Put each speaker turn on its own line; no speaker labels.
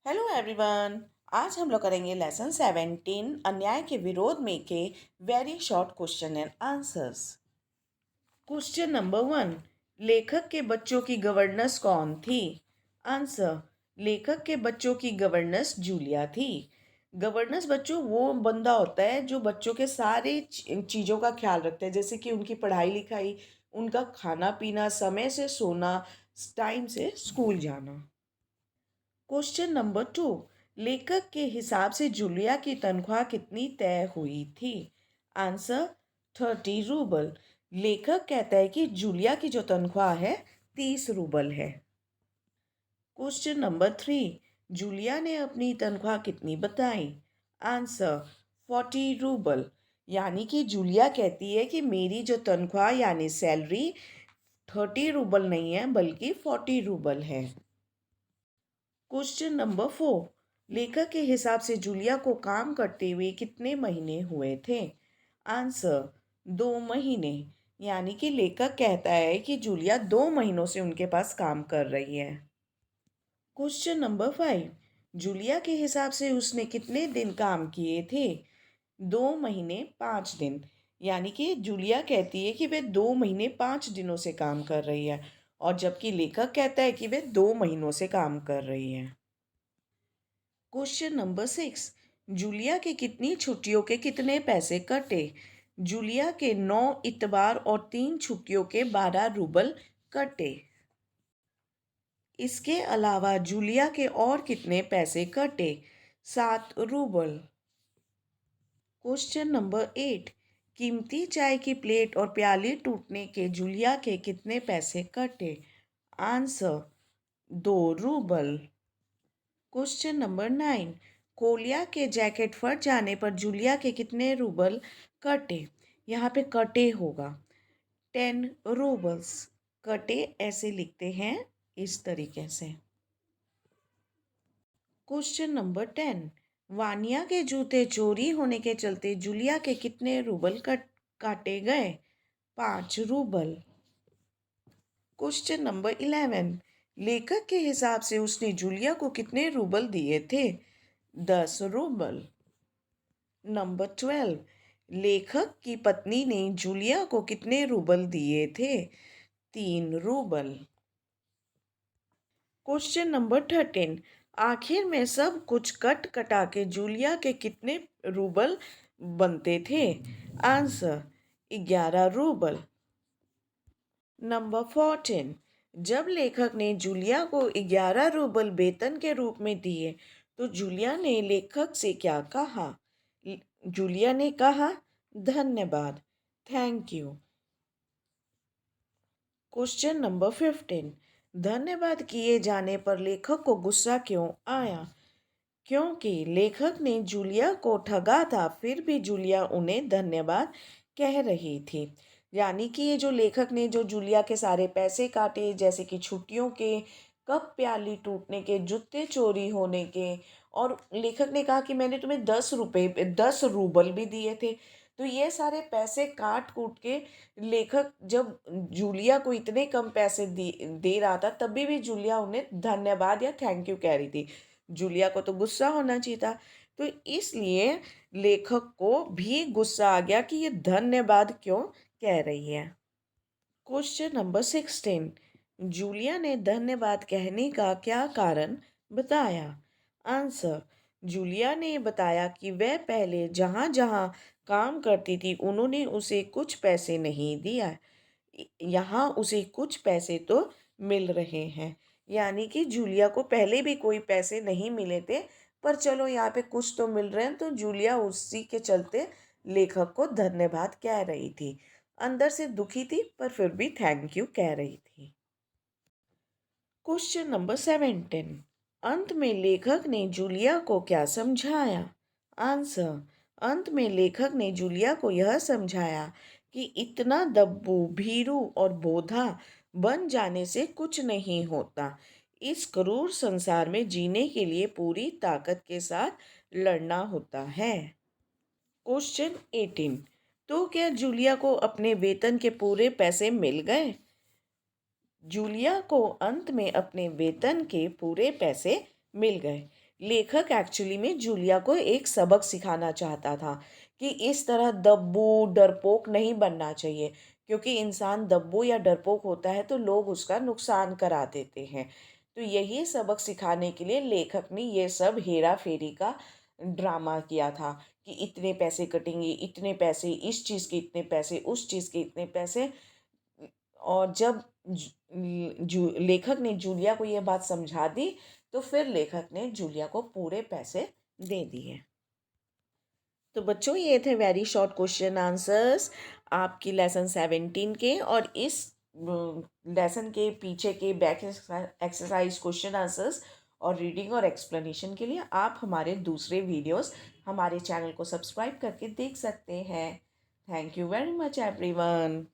Hello everyone. आज हम लोग करेंगे लेसन 17 अन्याय के विरोध में के very short question and answers. Question number 1, लेखक के बच्चों की गवर्नेंस कौन थी? आंसर, लेखक के बच्चों की गवर्नेंस जूलिया थी। गवर्नेंस बच्चों वो बंदा होता है जो बच्चों के सारे चीज़ों का ख्याल रखता है, जैसे कि उनकी पढ़ाई लिखाई, उनका खाना पीना, समय से सोना, टाइम से स्कूल जाना। क्वेश्चन नंबर 2, लेखक के हिसाब से जूलिया की तनख्वाह कितनी तय हुई थी? Answer, 30 rouble. लेखक कहता है कि जूलिया की जो तनख्वाह है 30 रूबल है। क्वेश्चन नंबर 3, जूलिया ने अपनी तनख्वाह कितनी बताई? Answer, 40 rouble. यानी कि जूलिया कहती है कि मेरी जो तनख्वाह यानी सैलरी 30 रूबल नहीं है बल्कि 40 रूबल है। क्वेश्चन नंबर 4, लेखक के हिसाब से जूलिया को काम करते हुए कितने महीने हुए थे? आंसर, 2 महीने। यानी कि लेखक कहता है कि जूलिया 2 महीनों से उनके पास काम कर रही है। क्वेश्चन नंबर 5, जूलिया के हिसाब से उसने कितने दिन काम किए थे? 2 महीने 5 दिन। यानी कि जूलिया कहती है कि वे 2 महीने 5 दिनों से काम कर रही है, और जबकि लेखक कहता है कि वे 2 महीनों से काम कर रही है। क्वेश्चन नंबर 6, जूलिया के कितनी छुट्टियों के कितने पैसे कटे? जूलिया के 9 इतवार और 3 छुट्टियों के 12 रूबल कटे। इसके अलावा जूलिया के और कितने पैसे कटे? 7 रूबल। क्वेश्चन नंबर 8, कीमती चाय की प्लेट और प्याली टूटने के जूलिया के कितने पैसे कटे? Answer, 2 rouble. Question number 9, Koliya के जैकेट फट जाने पर जूलिया के कितने रूबल कटे? यहाँ पे कटे होगा 10 रूबल्स। कटे ऐसे लिखते हैं इस तरीके से। क्वेश्चन नंबर 10, वानिया के जूते चोरी होने के चलते जूलिया के कितने रूबल काटे गए? 5 रूबल। क्वेश्चन नंबर 11, लेखक के हिसाब से उसने जूलिया को कितने रूबल दिए थे? 10 रूबल। नंबर 12, लेखक की पत्नी ने जूलिया को कितने रूबल दिए थे? 3 रूबल। क्वेश्चन नंबर 13, आखिर में सब कुछ कट कटा के जूलिया के कितने रूबल बनते थे? Answer, 11 rouble. नंबर 14, जब लेखक ने जूलिया को 11 रूबल वेतन के रूप में दिए तो जूलिया ने लेखक से क्या कहा? जूलिया ने कहा, धन्यवाद, थैंक यू। क्वेश्चन नंबर 15, धन्यवाद किए जाने पर लेखक को गुस्सा क्यों आया? क्योंकि लेखक ने जूलिया को ठगा था, फिर भी जूलिया उन्हें धन्यवाद कह रही थी। यानी कि ये जो लेखक ने जो जूलिया के सारे पैसे काटे, जैसे कि छुट्टियों के, कप प्याली टूटने के, जूते चोरी होने के, और लेखक ने कहा कि मैंने तुम्हें 10 रूबल भी दिए थे, तो ये सारे पैसे काट कूट के लेखक जब जूलिया को इतने कम पैसे दे रहा था, तभी भी जूलिया उन्हें धन्यवाद या थैंक यू कह रही थी। जूलिया को तो गुस्सा होना चाहिए था, तो इसलिए लेखक को भी गुस्सा आ गया कि ये धन्यवाद क्यों कह रही है। क्वेश्चन नंबर 16, जूलिया ने धन्यवाद कहने का क्या कारण बताया? आंसर, जूलिया ने बताया कि वह पहले जहाँ जहाँ काम करती थी उन्होंने उसे कुछ पैसे नहीं दिया, यहाँ उसे कुछ पैसे तो मिल रहे हैं। यानी कि जूलिया को पहले भी कोई पैसे नहीं मिले थे, पर चलो यहाँ पे कुछ तो मिल रहे हैं, तो जूलिया उसी के चलते लेखक को धन्यवाद कह रही थी। अंदर से दुखी थी पर फिर भी थैंक यू कह रही थी। क्वेश्चन नंबर 17, अंत में लेखक ने जूलिया को क्या समझाया? आंसर, अंत में लेखक ने जूलिया को यह समझाया कि इतना दब्बू, भीरू और बोधा बन जाने से कुछ नहीं होता। इस क्रूर संसार में जीने के लिए पूरी ताकत के साथ लड़ना होता है। क्वेश्चन 18, तो क्या जूलिया को अपने वेतन के पूरे पैसे मिल गए? जूलिया को अंत में अपने वेतन के पूरे पैसे मिल गए, लेखक एक्चुअली में जूलिया को एक सबक सिखाना चाहता था कि इस तरह दब्बू डरपोक नहीं बनना चाहिए, क्योंकि इंसान दब्बू या डरपोक होता है तो लोग उसका नुकसान करा देते हैं। तो यही सबक सिखाने के लिए लेखक ने ये सब हेरा फेरी का ड्रामा किया था कि इतने पैसे कटेंगे, इतने पैसे इस चीज़ के, इतने पैसे उस चीज़ के, इतने पैसे। और जब लेखक ने जूलिया को ये बात समझा दी तो फिर लेखक ने जूलिया को पूरे पैसे दे दिए। तो बच्चों, ये थे वेरी शॉर्ट क्वेश्चन आंसर्स आपकी लेसन 17 के। और इस लेसन के पीछे के बैक एक्सरसाइज क्वेश्चन आंसर्स और रीडिंग और एक्सप्लेनेशन के लिए आप हमारे दूसरे वीडियोस हमारे चैनल को सब्सक्राइब करके देख सकते हैं। Thank you very much everyone.